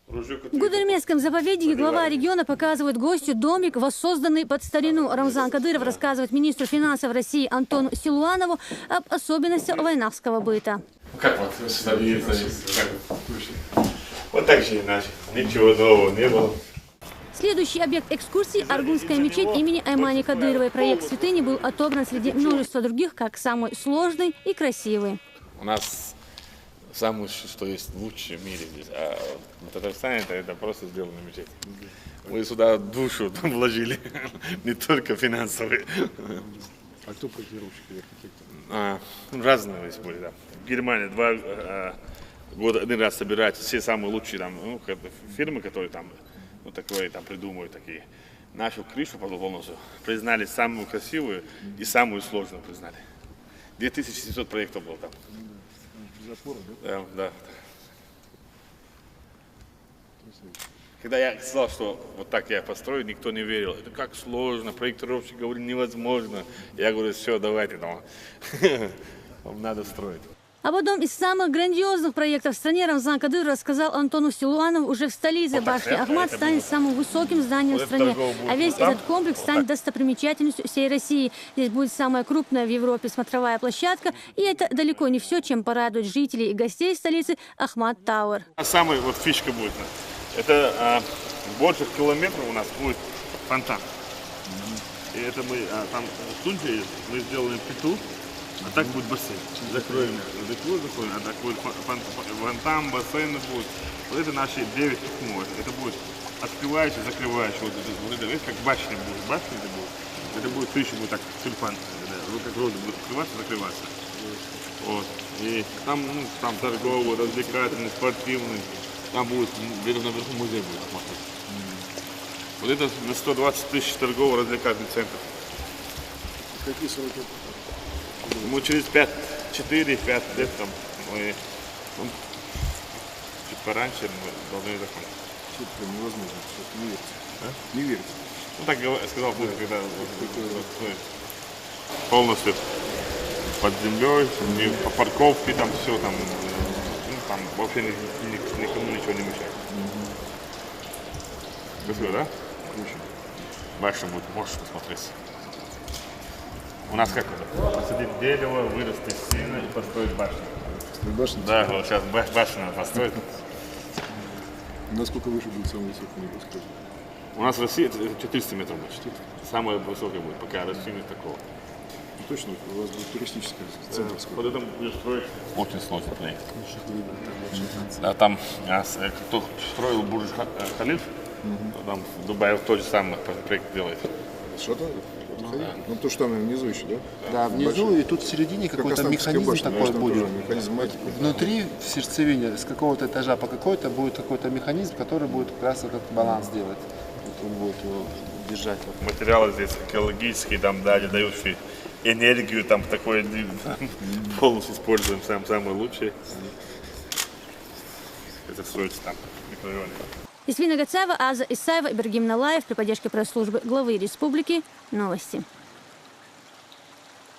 В Гудермесском заповеднике глава региона показывает гостю домик, воссозданный под старину. Рамзан Кадыров рассказывает министру финансов России Антону Силуанову об особенностях вайнахского быта. Как вот вот так же иначе. Ничего нового не было. Следующий объект экскурсии – Аргунская мечеть имени Аймани Кадыровой. Проект святыни был отобран среди множества других как самый сложный и красивый. У нас самое, что есть лучшее в мире здесь. А в Татарстане это просто сделано мечеть. Мы сюда душу вложили, не только финансовые. А кто проектировщик и архитектор? Разные здесь были, да. В Германии 2 года один раз собираются все самые лучшие там, фирмы, которые там такое там придумывают такие. Нашу крышу полностью признали самую красивую и самую сложную признали. 2700 проектов было там. Запор, да? Да. Когда я сказал, что вот так я построю, никто не верил. Это как сложно, проектировщик говорит, невозможно. Я говорю, все, давайте, вам надо строить. Об одном из самых грандиозных проектов в стране Рамзан Кадыров рассказал Антону Силуанову уже в столице. Башня Ахмат станет самым высоким зданием в стране, а весь этот комплекс станет достопримечательностью всей России. Здесь будет самая крупная в Европе смотровая площадка, и это далеко не все, чем порадует жителей и гостей столицы Ахмат Тауэр. Самая фишка будет, это больше километров у нас будет фонтан. И это мы там в Тунте мы сделаем пету. А так будет бассейн. Закроем, а так будет фонтан, бассейн будет. Вот это наши 9 тукмов. Это будет открывающий, закрывающий. Вот это видите, как башня будет. Башня это будет. Это будет крыша, будет так, тюльпан. Вот как розы будут открываться, закрываться. Вот. И там, там торговый, развлекательный, спортивный. Там будет, где-то наверху музей будет смотреть. Вот это на 120 тысяч торгово-развлекательный центр. Какие сроки? Мы через 4-5 лет там, мы чуть пораньше мы должны закончить. Что-то невозможно, что-то не верится. Не верится. Так сказал, будет, когда полностью под землей, по парковке, там все, там вообще никому ничего не мешает. Красиво, да? Очень. Башня будет, можешь посмотреть. У нас как это? Посадить дерево, вырасти сильно и построить башню. Башня? Да, вот сейчас башню надо построить. Насколько выше будет самый высокий небо, скажи? У нас в России это 400 метров будет. Самое высокое будет, пока России нет такого. Ну, точно, у вас будет туристический центр. Вот это будет строить. Очень сложный проект. Да, там кто строил Бурдж Халиф, там в Дубае тот же самый проект делает. Что-то? Ну, то, что там внизу еще, да? Да, внизу, и тут в середине какой-то механизм башня, такой будет. Механизм Внутри, в сердцевине, с какого-то этажа по какой-то будет какой-то механизм, который будет как раз этот баланс делать. Вот он будет его держать. Материалы здесь экологические, там дающие энергию, там такое полностью используем самое лучшее. Это строится там в микрорайоне. Исвина Гацаева, Аза Исаева, Ибрагим Налаев при поддержке пресс-службы главы республики. Новости.